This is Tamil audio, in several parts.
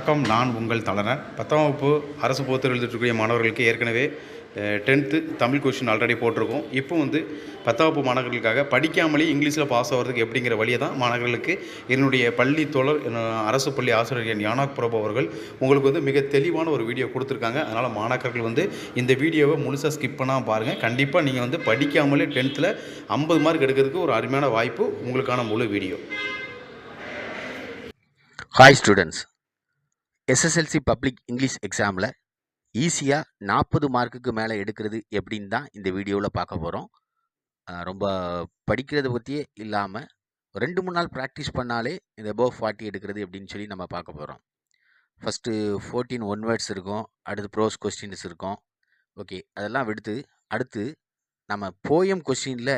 வணக்கம். நான் உங்கள் தலனன். 10ஆம் வகுப்பு அரசு பொதுத் தேர்வு எழுதிட்டுருக்கூடிய மாணவர்களுக்கு ஏற்கனவே 10th தமிழ் கொஸ்டின் ஆல்ரெடி போட்டிருக்கோம். இப்போ வந்து 10ஆம் வகுப்பு மாணவர்களுக்காக படிக்காமலே இங்கிலீஷில் பாஸ் ஆகிறதுக்கு எப்படிங்கிற வழியை தான் மாணவர்களுக்கு என்னுடைய பள்ளி தோழர் அரசு பள்ளி ஆசிரியர் என் யானாக் பிரபு அவர்கள் உங்களுக்கு வந்து மிக தெளிவான ஒரு வீடியோ கொடுத்துருக்காங்க. அதனால் மாணாக்கர்கள் வந்து இந்த வீடியோவை முழுசாக ஸ்கிப் பண்ணாமல் பாருங்கள். கண்டிப்பாக நீங்கள் வந்து படிக்காமலே 10th 50 மார்க் எடுக்கிறதுக்கு ஒரு அருமையான வாய்ப்பு. உங்களுக்கான முழு video. Hi students, SSLC public English எக்ஸாமில் ஈஸியாக 40 மார்க்குக்கு மேலே எடுக்கிறது எப்படின்னு தான் இந்த வீடியோவில் பார்க்க போகிறோம். ரொம்ப படிக்கிறத பற்றியே இல்லாமல் 2-3 நாள் ப்ராக்டிஸ் பண்ணாலே இந்த above 40 எடுக்கிறது எப்படின்னு சொல்லி நம்ம பார்க்க போகிறோம். ஃபஸ்ட்டு 14 ஒன் வேர்ட்ஸ் இருக்கும், அடுத்து ப்ரோஸ் கொஸ்டின்ஸ் இருக்கும். ஓகே, அதெல்லாம் விடுத்து அடுத்து நம்ம போயம் கொஸ்டினில்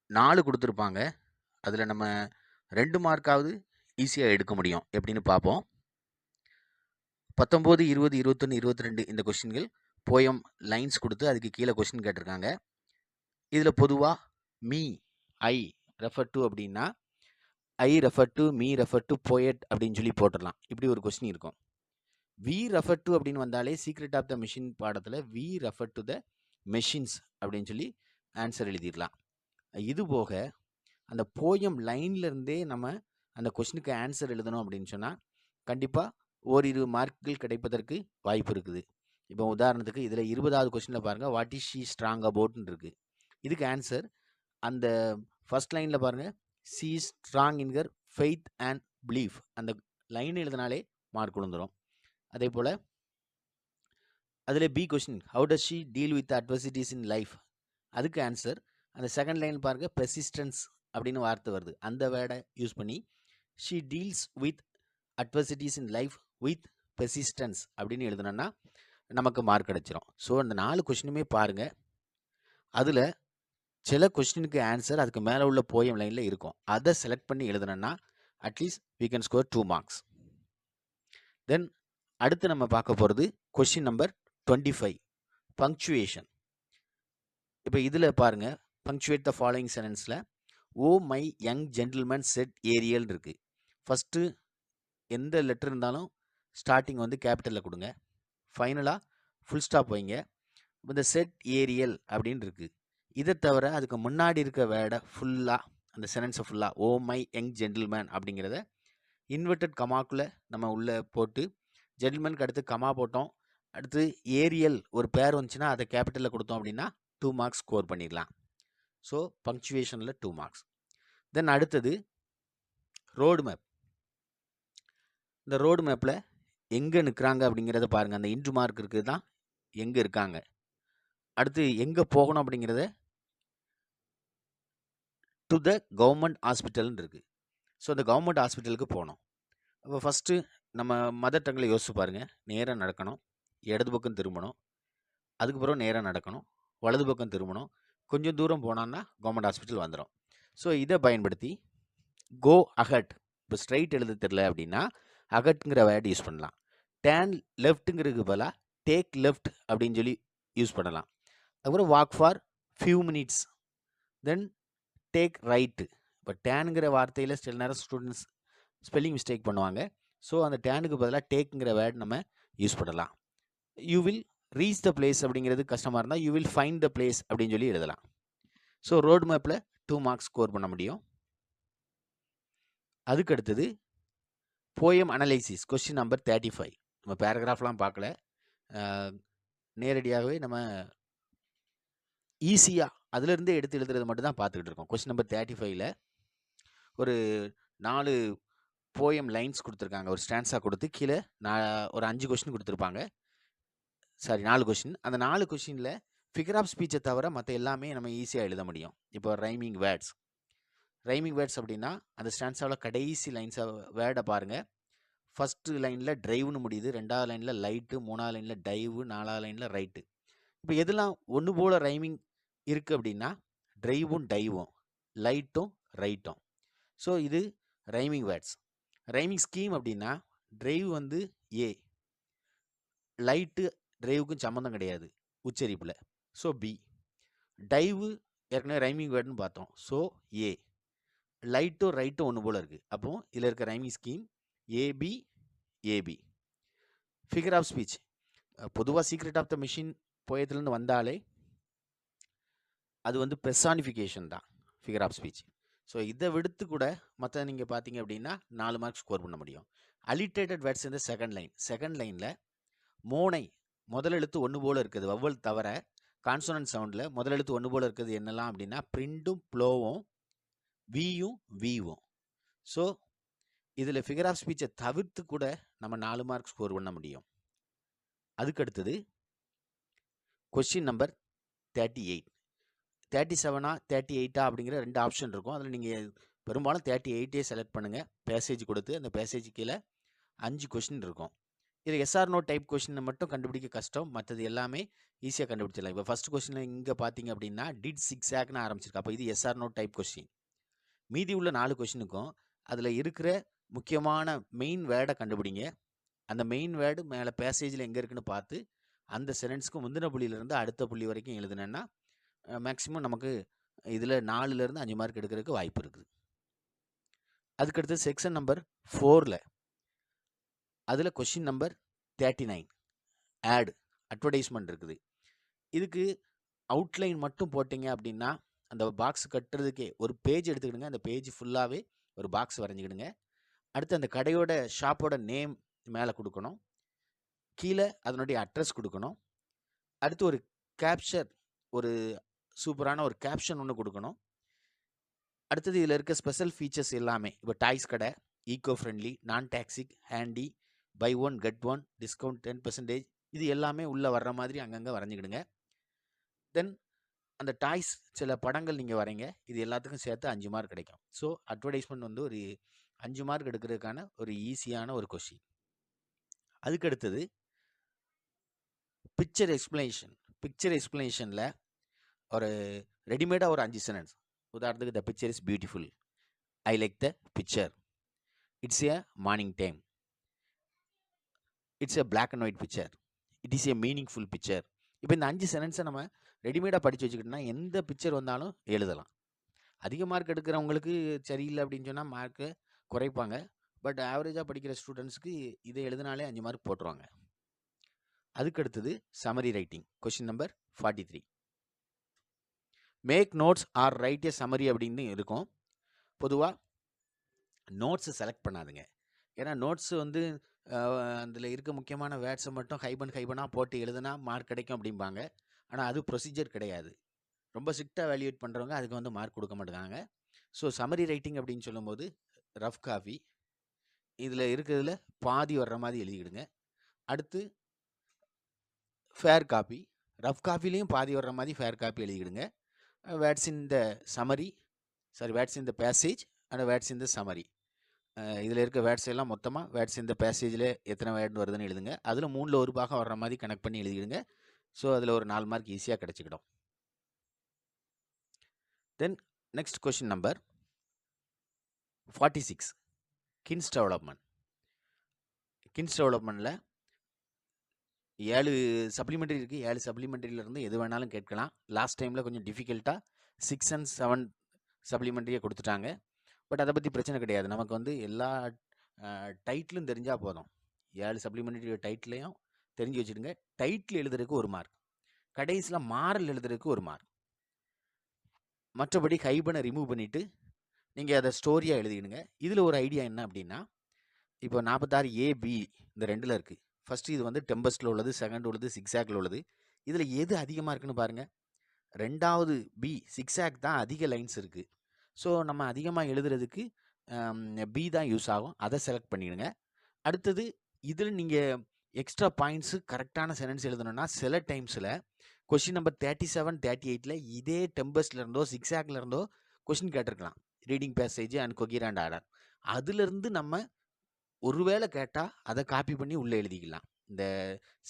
4 கொடுத்துருப்பாங்க. அதில் நம்ம 2 மார்க்காவது ஈஸியாக எடுக்க முடியும் எப்படின்னு பார்ப்போம். 19, 20, 21, 22 இந்த கொஸ்டின்கள் போயம் லைன்ஸ் கொடுத்து அதுக்கு கீழே கொஸ்டின் கேட்டிருக்காங்க. இதில் பொதுவாக மீ ஐ ரெஃபர் டு அப்படின்னா I refer to me refer to poet அப்படின்னு சொல்லி போட்டுடலாம். இப்படி ஒரு கொஸ்டின் இருக்கும். வி ரெஃபர் டு அப்படின்னு வந்தாலே சீக்ரெட் ஆஃப் த மிஷின் பாடத்தில் we refer to the machines அப்படின்னு சொல்லி ஆன்சர் எழுதிடலாம். இது போக அந்த போயம் லைன்லேருந்தே நம்ம அந்த கொஸ்டினுக்கு ஆன்சர் எழுதணும் அப்படின்னு சொன்னால் கண்டிப்பாக ஓரிரு மார்க்குகள் கிடைப்பதற்கு வாய்ப்பு இருக்குது. இப்போ உதாரணத்துக்கு இதில் 20வது கொஸ்டினில் பாருங்கள், வாட் இஸ் ஷீ ஸ்ட்ராங் அபவுட்னு இருக்குது. இதுக்கு ஆன்சர் அந்த ஃபர்ஸ்ட் லைனில் பாருங்கள், she is strong in her faith and belief. அந்த லைன் எழுதினாலே மார்க் விழுந்துடும். அதே போல் அதில் B question, how does she deal with adversities in life. அதுக்கு ஆன்சர் அந்த செகண்ட் லைன் பாருங்கள், பெர்சிஸ்டன்ஸ் அப்படின்னு வார்த்தை வருது. அந்த வேர்டை யூஸ் பண்ணி she deals with adversities in life with persistence அப்படின்னு எழுதுனோன்னா நமக்கு மார்க் கிடைச்சிரும். ஸோ அந்த 4 கொஸ்டினுமே பாருங்கள். அதில் சில கொஸ்டினுக்கு ஆன்சர் அதுக்கு மேலே உள்ள போயம் லைனில் இருக்கும். அதை செலக்ட் பண்ணி எழுதுனோன்னா at least we can score 2 marks. Then அடுத்து நம்ம பார்க்க போகிறது கொஸ்டின் நம்பர் 25, பங்க்சுவேஷன். இப்போ இதில் பாருங்கள், பங்க்சுவேட் த ஃபாலோயிங் சென்டென்ஸில் oh my young gentleman said Ariel இருக்குது. ஃபஸ்ட்டு எந்த லெட்டர் இருந்தாலும் ஸ்டார்டிங் வந்து கேபிட்டலில் கொடுங்க, ஃபைனலாக ஃபுல் ஸ்டாப் வைங்க. இந்த செட் ஏரியல் அப்படின்னு இருக்குது. இதை தவிர அதுக்கு முன்னாடி இருக்க வேர்டை ஃபுல்லாக, அந்த சென்டென்ஸை ஃபுல்லாக ஓ மை யங் ஜென்டில்மேன் அப்படிங்கிறத இன்வெர்டட் கமாக்குள்ளே நம்ம உள்ளே போட்டு, ஜென்டில்மேனுக்கு அடுத்து கமா போட்டோம், அடுத்து ஏரியல் ஒரு பேர் வந்துச்சுன்னா அதை கேபிட்டலில் கொடுத்தோம் அப்படின்னா 2 மார்க்ஸ் ஸ்கோர் பண்ணிடலாம். ஸோ பங்க்சுவேஷனில் 2 மார்க்ஸ். தென் அடுத்தது ரோடு மேப். இந்த ரோடு மேப்பில் எங்கே நிற்கிறாங்க அப்படிங்கிறத பாருங்கள். அந்த இன்டு மார்க் இருக்குது தான் எங்கே இருக்காங்க. அடுத்து எங்கே போகணும் அப்படிங்கிறத டு த கவர்மெண்ட் ஹாஸ்பிட்டல்னு இருக்குது. ஸோ அந்த கவர்மெண்ட் ஹாஸ்பிட்டலுக்கு போகணும். அப்போ ஃபஸ்ட்டு நம்ம மதர் டங்கில் யோசிச்சு பாருங்கள். நேராக நடக்கணும், இடது பக்கம் திரும்பணும், அதுக்கப்புறம் நேராக நடக்கணும், வலது பக்கம் திரும்பணும், கொஞ்சம் தூரம் போனோன்னா கவர்மெண்ட் ஹாஸ்பிட்டல் வந்துடும். ஸோ இதை பயன்படுத்தி கோ அகட், இப்போ ஸ்ட்ரைட் எழுத தெரில அப்படின்னா அகட்ங்கிற வேர்டு யூஸ் பண்ணலாம். டேன் லெஃப்ட்டுங்கிறதுக்கு பதிலாக டேக் லெஃப்ட் அப்படின்னு சொல்லி யூஸ் பண்ணலாம். அதுக்கப்புறம் walk for few minutes, then take right. இப்போ டேனுங்கிற வார்த்தையில் சில நேரம் ஸ்டூடெண்ட்ஸ் ஸ்பெல்லிங் மிஸ்டேக் பண்ணுவாங்க. ஸோ அந்த டேனுக்கு பதிலாக டேக்குங்கிற வேர்டு நம்ம யூஸ் பண்ணலாம். You will reach the place அப்படிங்கிறது கஷ்டமாக இருந்தால் you will find the place அப்படின்னு சொல்லி எழுதலாம். ஸோ ரோடு மேப்பில் 2 மார்க்ஸ் ஸ்கோர் பண்ண முடியும். அதுக்கு அடுத்தது போயம் அனலைசிஸ், கொஸ்டின் நம்பர் 35. நம்ம பேராகிராஃப்லாம் பார்க்கல, நேரடியாகவே நம்ம ஈஸியாக அதிலிருந்தே எடுத்து எழுதுறது மட்டும் தான் பார்த்துக்கிட்டு இருக்கோம். கொஸ்டின் நம்பர் 35ல் ஒரு 4 போயம் லைன்ஸ் கொடுத்துருக்காங்க. ஒரு ஸ்டான்ஸாக கொடுத்து கீழே ஒரு 5 கொஸ்டின் கொடுத்துருப்பாங்க. 4 கொஸ்டின். அந்த 4 கொஸ்டினில் ஃபிகர் ஆஃப் ஸ்பீச்சை தவிர மற்ற எல்லாமே நம்ம ஈஸியாக எழுத முடியும். இப்போ ரைமிங் வேர்ட்ஸ் அப்படின்னா அந்த ஸ்டான்ஸாவில் கடைசி லைன்ஸை வேர்டை பாருங்கள். ஃபஸ்ட்டு லைனில் ட்ரைவ்னு முடியுது, 2வது லைனில் லைட்டு, 3வது லைனில் டைவு, 4வது லைனில் ரைட்டு. இப்போ எதெல்லாம் ஒன்று போல் ரைமிங் இருக்குது அப்படின்னா ட்ரைவும் டைவும், லைட்டும் ரைட்டும். ஸோ இது ரைமிங் வேர்ட்ஸ். ரைமிங் ஸ்கீம் அப்படின்னா ட்ரைவ் வந்து ஏ, லைட்டு ட்ரைவுக்கும் சம்மந்தம் கிடையாது உச்சரிப்பில், ஸோ பி. டைவு ஏற்கனவே ரைமிங் வேர்டுன்னு பார்த்தோம், ஸோ ஏ. லைட்டும் ரைட்டும் ஒன்று போல் இருக்குது. அப்போது இதில் இருக்க rhyming scheme AB AB. Figure of speech பொதுவாக சீக்ரெட் ஆஃப் த மிஷின் போயத்துலேருந்து வந்தாலே அது வந்து பெர்சானிஃபிகேஷன் தான் ஃபிகர் ஆஃப் ஸ்பீச். ஸோ இதை விடுத்து கூட மற்ற நீங்கள் பார்த்தீங்க அப்படின்னா 4 மார்க் ஸ்கோர் பண்ண முடியும். அலிட்ரேட்டட் வேர்ட்ஸ் இந்த செகண்ட் லைனில் மோனை முதல் எழுத்து ஒன்று போல் இருக்குது, வவ்வல் தவிர கான்சோனன்ட் சவுண்டில் முதல் எழுத்து ஒன்று போல் இருக்குது என்னெல்லாம் அப்படின்னா பிரிண்டும் ப்ளோவும் வியும் விவும். ஸோ இதில் ஃபிகர் ஆஃப் ஸ்பீச்சை தவிர்த்து கூட நம்ம 4 மார்க் ஸ்கோர் பண்ண முடியும். அதுக்கடுத்தது கொஸ்டின் நம்பர் 38. 37 38 அப்படிங்கிற 2 ஆப்ஷன் இருக்கும். அதில் நீங்கள் பெரும்பாலும் 38 செலக்ட் பண்ணுங்கள். பேசேஜ் கொடுத்து அந்த பேசேஜ் கீழே 5 கொஸ்டின் இருக்கும். இது எஸ்ஆர் நோ டைப் கொஸ்டினை மட்டும் கண்டுபிடிக்க கஷ்டம், மற்றது எல்லாமே ஈஸியாக கண்டுபிடிச்சிடலாம். இப்போ ஃபஸ்ட் கொஸ்டின் இங்கே பார்த்தீங்க அப்படின்னா டிட் சிக்ஸாக்னு ஆரம்பிச்சிருக்கு. அப்போ இது எஸ்ஆர் நோ டைப் கொஸ்டின். மீதி உள்ள 4 கொஸ்டினுக்கும் அதில் இருக்கிற முக்கியமான மெயின் வேர்டை கண்டுபிடிங்க. அந்த மெயின் வேர்டு மேலே பேசேஜில் எங்கே இருக்குன்னு பார்த்து அந்த சென்டென்ஸ்க்கு முந்தின புள்ளியிலேருந்து அடுத்த புள்ளி வரைக்கும் எழுதுனேன்னா மேக்ஸிமம் நமக்கு இதில் 4லேருந்து 5 மார்க் எடுக்கிறதுக்கு வாய்ப்பு இருக்குது. அதுக்கடுத்து செக்ஷன் நம்பர் 4ல் அதில் கொஷின் நம்பர் 39 ஆட் அட்வர்டைஸ்மெண்ட் இருக்குது. இதுக்கு அவுட்லைன் மட்டும் போட்டிங்க அப்படின்னா அந்த பாக்ஸ் கட்டுறதுக்கே ஒரு பேஜ் எடுத்துக்கிடுங்க. அந்த பேஜ் ஃபுல்லாகவே ஒரு பாக்ஸ் வரைஞ்சிக்கிடுங்க. அடுத்து அந்த கடையோட ஷாப்போட நேம் மேலே கொடுக்கணும், கீழே அதனுடைய அட்ரஸ் கொடுக்கணும். அடுத்து ஒரு கேப்ஷர், ஒரு சூப்பரான ஒரு கேப்ஷன் ஒன்று கொடுக்கணும். அடுத்தது இதில் இருக்க ஸ்பெஷல் ஃபீச்சர்ஸ் எல்லாமே, இப்போ டாய்ஸ் கடை, eco friendly, non toxic, handy, buy one get one, discount 10%, இது எல்லாமே உள்ளே வர்ற மாதிரி அங்கங்கே வரைஞ்சிக்கிடுங்க. தென் அந்த டாய்ஸ் சில படங்கள் நீங்கள் வரைங்க. இது எல்லாத்துக்கும் சேர்த்து 5 மார்க் கிடைக்கும். ஸோ அட்வர்டைஸ்மெண்ட் வந்து ஒரு 5 மார்க் எடுக்கிறதுக்கான ஒரு ஈஸியான ஒரு கொஸ்டின். அதுக்கு அடுத்தது பிக்சர் எக்ஸ்பிளனேஷனில் ஒரு ரெடிமேடாக ஒரு 5 சென்டென்ஸ். உதாரணத்துக்கு the picture is beautiful, I like the picture, it's a morning time, it's a black and white picture, it is a meaningful picture. இப்போ இந்த 5 சென்டென்ஸை நம்ம ரெடிமேடாக படித்து வச்சுக்கிட்டோம்னா எந்த பிக்சர் வந்தாலும் எழுதலாம். அதிக மார்க் எடுக்கிறவங்களுக்கு சரியில்லை அப்படின்னு சொன்னால் மார்க்கு குறைப்பாங்க. பட் ஆவரேஜாக படிக்கிற ஸ்டூடெண்ட்ஸ்க்கு இதை எழுதினாலே 5 மார்க் போட்டுருவாங்க. அதுக்கு அடுத்தது summary writing, question number 43. Make notes or write a summary அப்படின்னு இருக்கும். பொதுவாக நோட்ஸை செலக்ட் பண்ணாதுங்க. ஏன்னா நோட்ஸ் வந்து அதில் இருக்க முக்கியமான வேர்ட்ஸை மட்டும் ஹைபனாக போட்டு எழுதுனா மார்க் கிடைக்கும் அப்படிம்பாங்க. ஆனால் அது ப்ரொசீஜர் கிடையாது. ரொம்ப ஸ்ட்ரிக்டாக வேல்யூவேட் பண்ணுறவங்க அதுக்கு வந்து மார்க் கொடுக்க மாட்டாங்க. ஸோ சமரி ரைட்டிங் அப்படின்னு சொல்லும்போது ரஃப் காப்பி இதில் இருக்கிறதுல பாதி வர்ற மாதிரி எழுதிக்கிடுங்க. அடுத்து ஃபேர் காப்பி, ரஃப் காப்பிலையும் பாதி வர்ற மாதிரி ஃபேர் காப்பி எழுதிக்கிடுங்க. Words in the summary, words in the passage and words in the summary. இதில் இருக்க வேர்ட்ஸ் எல்லாம் மொத்தமாக வேர்ட்ஸ் இந்த பேசேஜில் எத்தனை வேர்டு வருதுன்னு எழுதுங்க. அதில் 3ல் 1 பாகம் வர்ற மாதிரி கனெக்ட் பண்ணி எழுதிடுங்க. ஸோ அதில் ஒரு 4 மார்க் ஈஸியாக கிடச்சிக்கிடும். Then next question number 46 கின்ஸ் development. கின்ஸ் டெவலப்மெண்ட்டில் 7 supplementary இருக்குது. 7 சப்ளிமெண்ட்ரியிலேருந்து எது வேணாலும் கேட்கலாம். லாஸ்ட் டைமில் கொஞ்சம் டிஃபிகல்ட்டாக 6 and 7 சப்ளிமெண்ட்ரியை கொடுத்துட்டாங்க. பட் அதை பற்றி பிரச்சனை கிடையாது. நமக்கு வந்து எல்லா டைட்டிலும் தெரிஞ்சால் போதும். 7 சப்ளிமெண்ட்ரி டைட்டிலையும் தெரிஞ்சு வச்சுடுங்க. டைட்டில் எழுதுறதுக்கு 1 மார்க், கடைசியில் மாரல் எழுதுறதுக்கு 1 மார்க். மற்றபடி ஹைபனை ரிமூவ் பண்ணிவிட்டு நீங்கள் அதை ஸ்டோரியாக எழுதிடுங்க. இதில் ஒரு ஐடியா என்ன அப்படின்னா, இப்போ 46 ஏபி இந்த 2ல் இருக்குது. ஃபஸ்ட்டு இது வந்து டெம்பஸ்டில் உள்ளது, செகண்ட் உள்ளது சிக்ஸாக்டில் உள்ளது. இதில் எது அதிகமாக இருக்குன்னு பாருங்கள். 2வது பி சிக்ஸாக் தான் அதிக லைன்ஸ் இருக்குது. ஸோ நம்ம அதிகமாக எழுதுறதுக்கு பி தான் யூஸ் ஆகும். அதை செலக்ட் பண்ணிடுங்க. அடுத்தது இதில் நீங்கள் எக்ஸ்ட்ரா பாயிண்ட்ஸு கரெக்டான சென்டென்ஸ் எழுதணும்னா சில டைம்ஸில் கொஷின் நம்பர் 37 38ல் இதே டெம்பஸ்ட்லேருந்தோ சிக்ஸாக்லேருந்தோ கொஷின் கேட்டிருக்கலாம். ரீடிங் பேசேஜ் அண்ட் கொகிர் அண்ட் ஆர்டர். அதுலேருந்து நம்ம ஒருவேளை கேட்டால் அதை காப்பி பண்ணி உள்ளே எழுதிக்கலாம். இந்த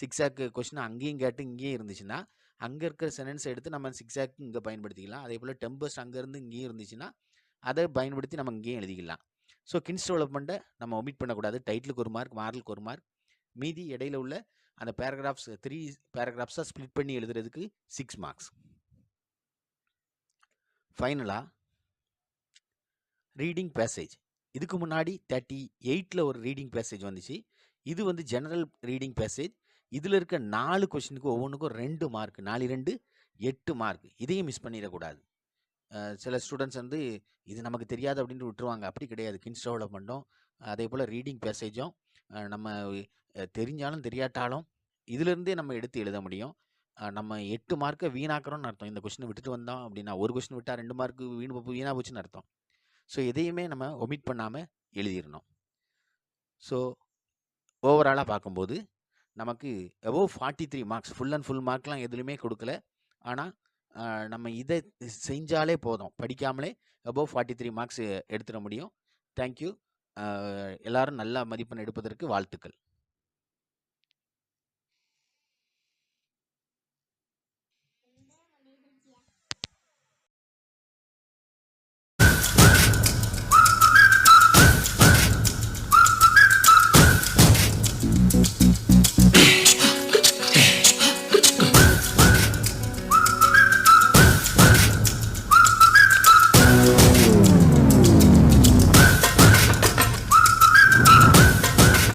சிக்ஸாக் கொஷின் அங்கேயும் கேட்டு இங்கேயும் இருந்துச்சுன்னா அங்கே இருக்கிற சென்டென்ஸ் எடுத்து நம்ம சிக்ஸாக்கு இங்கே பயன்படுத்திக்கலாம். அதே போல் டெம்பஸ்ட் அங்கேருந்து இங்கேயும் இருந்துச்சுன்னா அதை பயன்படுத்தி நம்ம இங்கேயும் எழுதிக்கலாம். ஸோ கின்ஸ் டெவலப்மெண்ட்டை நம்ம ஒமிட் பண்ணக்கூடாது. டைட்டிலுக்கு 1 மார்க், மாரலுக்கு 1 மார்க், மீதி இடையில உள்ள அந்த பேராகிராஃப்ஸ் 3 பேராகிராஃப்ஸாக ஸ்ப்ளிட் பண்ணி எழுதுறதுக்கு 6 மார்க்ஸ். ஃபைனலாக ரீடிங் பேசேஜ். இதுக்கு முன்னாடி 38ல் ஒரு ரீடிங் பேசேஜ் வந்துச்சு. இது வந்து ஜெனரல் ரீடிங் பேசேஜ். இதில் இருக்க 4 கொஷினுக்கு ஒவ்வொன்றுக்கும் 2 மார்க், 4 2 8 மார்க். இதையும் மிஸ் பண்ணிடக்கூடாது. சில ஸ்டூடெண்ட்ஸ் வந்து இது நமக்கு தெரியாது அப்படின்ட்டு விட்டுருவாங்க. அப்படி கிடையாது. கின்ஸ் டெவலப்மெண்ட்டும் அதே போல் ரீடிங் பேசேஜும் நம்ம தெரிஞ்சாலும் தெரியாட்டாலும் இதிலிருந்தே நம்ம எடுத்து எழுத முடியும். நம்ம 8 மார்க்கை வீணாக்குறோம்னு அர்த்தம். இந்த கொஷினை விட்டுட்டு வந்தோம் அப்படின்னா, ஒரு கொஷின் விட்டால் 2 மார்க்கு வீணாக போச்சுன்னு அர்த்தம். ஸோ எதையுமே நம்ம ஒமிட் பண்ணாமல் எழுதிடணும். ஸோ ஓவராலாக பார்க்கும்போது நமக்கு above 43 marks, full and full மார்க்லாம் எதுலையுமே கொடுக்கல. ஆனால் நம்ம இதை செஞ்சாலே போதும், படிக்காமலே அபோவ் 43 மார்க்ஸ் எடுத்துட முடியும். தேங்க்யூ. எல்லாரும் நல்ல மதிப்பெண் எடுப்பதற்கு வாழ்த்துக்கள்.